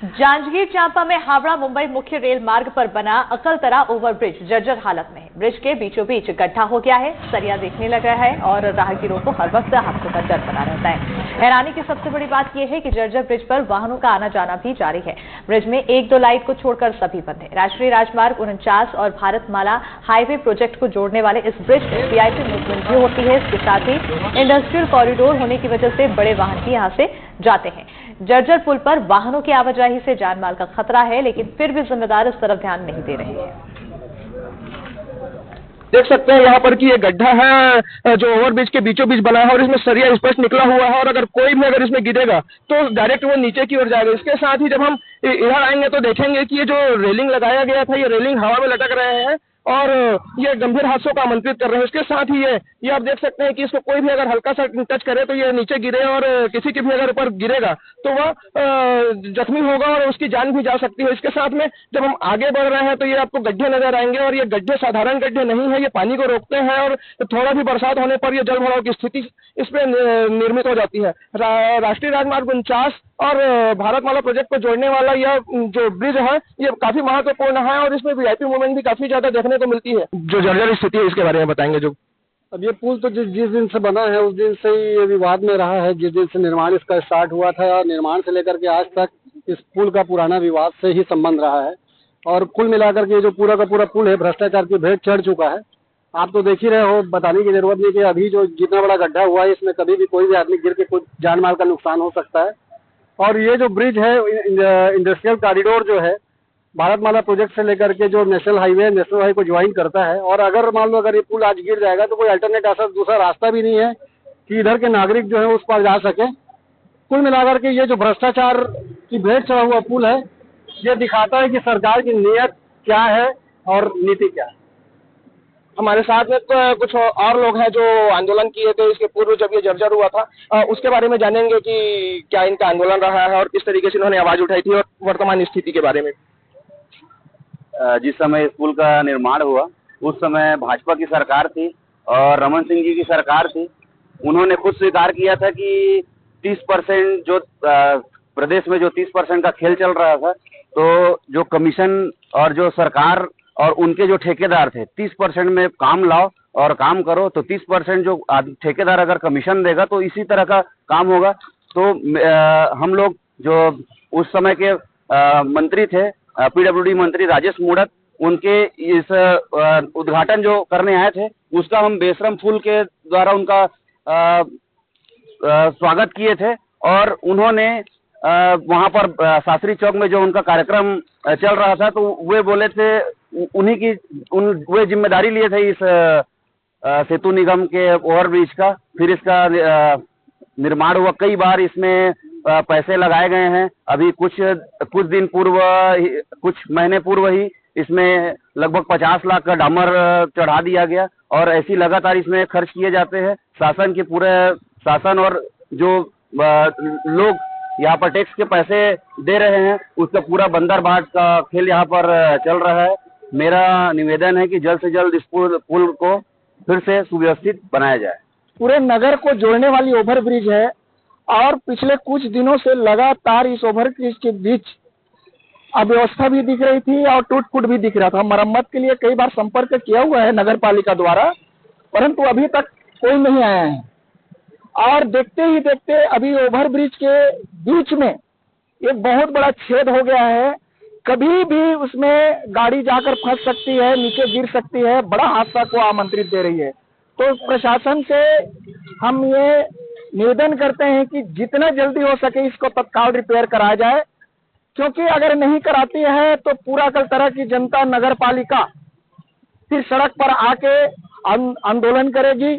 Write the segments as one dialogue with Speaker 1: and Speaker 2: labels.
Speaker 1: जांजगीर चांपा में हावड़ा मुंबई मुख्य रेल मार्ग पर बना अकलतरा ओवरब्रिज जर्जर हालत में है। ब्रिज के बीचों बीच गड्ढा हो गया है, सरिया देखने लगा है और राहगीरों को हर वक्त हादसों का डर बना रहता है। हैरानी की सबसे बड़ी बात यह है कि जर्जर ब्रिज पर वाहनों का आना जाना भी जारी है। ब्रिज में 1-2 लाइट को छोड़कर सभी बंद है। राष्ट्रीय राजमार्ग 49 और भारतमाला हाईवे प्रोजेक्ट को जोड़ने वाले इस ब्रिज में वीआईपी मूवमेंट भी होती है। इसके साथ ही इंडस्ट्रियल कॉरिडोर होने की वजह से बड़े वाहन भी यहाँ से जाते हैं। जर्जर पुल पर वाहनों की आवाजाही से जानमाल का खतरा है, लेकिन फिर भी जिम्मेदार इस तरफ ध्यान नहीं दे रहे हैं।
Speaker 2: देख सकते हैं यहाँ पर कि ये गड्ढा है जो ओवरब्रिज के बीचों बीच बना है और इसमें सरिया स्पष्ट निकला हुआ है और अगर कोई भी अगर इसमें गिरेगा तो डायरेक्ट वो नीचे की ओर जाएगा। इसके साथ ही जब हम इधर आएंगे तो देखेंगे कि ये जो रेलिंग लगाया गया था, ये रेलिंग हवा में लटक रहे हैं और ये गंभीर हादसों को आमंत्रित कर रहे हैं। इसके साथ ही ये आप देख सकते हैं कि इसको कोई भी अगर हल्का सा टच करे तो ये नीचे गिरे और किसी के भी अगर ऊपर गिरेगा तो वह जख्मी होगा और उसकी जान भी जा सकती है। इसके साथ में जब हम आगे बढ़ रहे हैं तो ये आपको गड्ढे नजर आएंगे और ये गड्ढे साधारण गड्ढे नहीं है, ये पानी को रोकते हैं और थोड़ा भी बरसात होने पर ये जल भराव की स्थिति इस पे निर्मित हो जाती है। राष्ट्रीय राजमार्ग 49 और भारतमाला प्रोजेक्ट को जोड़ने वाला यह जो ब्रिज है ये काफी महत्वपूर्ण है और इसमें वीआईपी मूवमेंट भी काफी ज्यादा देखने को मिलती है। जो जर्जर स्थिति है इसके बारे में बताएंगे। जो
Speaker 3: अब ये पुल तो जिस दिन से बना है उस दिन से ही ये विवाद में रहा है। जिस दिन से निर्माण इसका स्टार्ट हुआ था और निर्माण से लेकर के आज तक इस पुल का पुराना विवाद से ही संबंध रहा है और कुल मिलाकर के जो पूरा का पूरा पुल है भ्रष्टाचार की भेंट चढ़ चुका है। आप तो देख ही रहे हो, बताने की जरूरत नहीं कि अभी जो जितना बड़ा गड्ढा हुआ है इसमें कभी भी कोई भी आदमी गिर के कुछ जान माल का नुकसान हो सकता है। और ये जो ब्रिज है इंडस्ट्रियल कॉरिडोर जो है भारतमाला प्रोजेक्ट से लेकर के जो नेशनल हाईवे को ज्वाइन करता है और अगर मान लो अगर ये पुल आज गिर जाएगा तो कोई अल्टरनेट ऐसा दूसरा रास्ता भी नहीं है कि इधर के नागरिक जो है उस पर जा सके। कुल मिलाकर के ये जो भ्रष्टाचार की भेंट चढ़ा हुआ पुल है ये दिखाता है कि सरकार की नीयत क्या है और नीति क्या है।
Speaker 2: हमारे साथ में तो कुछ और लोग हैं जो आंदोलन किए थे इसके पूर्व जब ये जर्जर हुआ था, उसके बारे में जानेंगे कि क्या इनका आंदोलन रहा है और किस तरीके से इन्होंने आवाज उठाई थी और वर्तमान स्थिति के बारे में।
Speaker 4: जिस समय इस पुल का निर्माण हुआ उस समय भाजपा की सरकार थी और रमन सिंह जी की सरकार थी। उन्होंने खुद स्वीकार किया था कि 30% जो प्रदेश में जो 30% का खेल चल रहा था तो जो कमीशन और जो सरकार और उनके जो ठेकेदार थे 30% में काम लाओ और काम करो तो 30% जो ठेकेदार अगर कमीशन देगा तो इसी तरह का काम होगा। तो हम लोग जो उस समय के मंत्री थे पीडब्ल्यूडी मंत्री राजेश मूणत, उनके इस उद्घाटन जो करने आए थे उसका हम बेशरम फूल के द्वारा उनका स्वागत किए थे और उन्होंने वहां पर शास्त्री चौक में जो उनका कार्यक्रम चल रहा था तो वे बोले थे वे जिम्मेदारी लिए थे इस सेतु निगम के ओवरब्रिज का। फिर इसका निर्माण हुआ, कई बार इसमें पैसे लगाए गए हैं। अभी कुछ दिन पूर्व कुछ महीने पूर्व ही इसमें लगभग 50 लाख का डामर चढ़ा दिया गया और ऐसी लगातार इसमें खर्च किए जाते हैं। शासन के पूरे शासन और जो लोग यहाँ पर टैक्स के पैसे दे रहे हैं उसका पूरा बंदर बाट का खेल यहाँ पर चल रहा है। मेरा निवेदन है कि जल्द से जल्द इस पुल को फिर से सुव्यवस्थित बनाया जाए।
Speaker 2: पूरे नगर को जोड़ने वाली ओवरब्रिज है और पिछले कुछ दिनों से लगातार इस ओवरब्रिज के बीच अव्यवस्था भी दिख रही थी और टूट फूट भी दिख रहा था। मरम्मत के लिए कई बार संपर्क किया हुआ है नगर पालिका द्वारा, परंतु अभी तक कोई नहीं आया है। और देखते ही देखते अभी ओवरब्रिज के बीच में एक बहुत बड़ा छेद हो गया है। कभी भी उसमें गाड़ी जाकर फंस सकती है, नीचे गिर सकती है, बड़ा हादसा को आमंत्रित दे रही है। तो प्रशासन से हम ये निवेदन करते हैं कि जितना जल्दी हो सके इसको तत्काल रिपेयर कराया जाए, क्योंकि अगर नहीं कराती है तो पूरा कल तरह की जनता नगर पालिका फिर सड़क पर आके आंदोलन करेगी।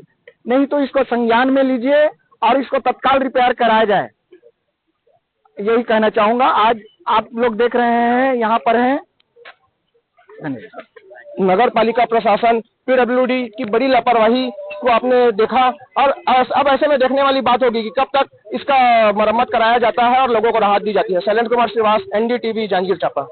Speaker 2: नहीं तो इसको संज्ञान में लीजिए और इसको तत्काल रिपेयर कराया जाए, यही कहना चाहूंगा। आज आप लोग देख रहे हैं यहाँ पर हैं नगर पालिका प्रशासन पीडब्ल्यूडी की बड़ी लापरवाही को आपने देखा और अब ऐसे में देखने वाली बात होगी कि कब तक इसका मरम्मत कराया जाता है और लोगों को राहत दी जाती है। शैलेंद्र कुमार श्रीवास, NDTV, जांजगीर चांपा।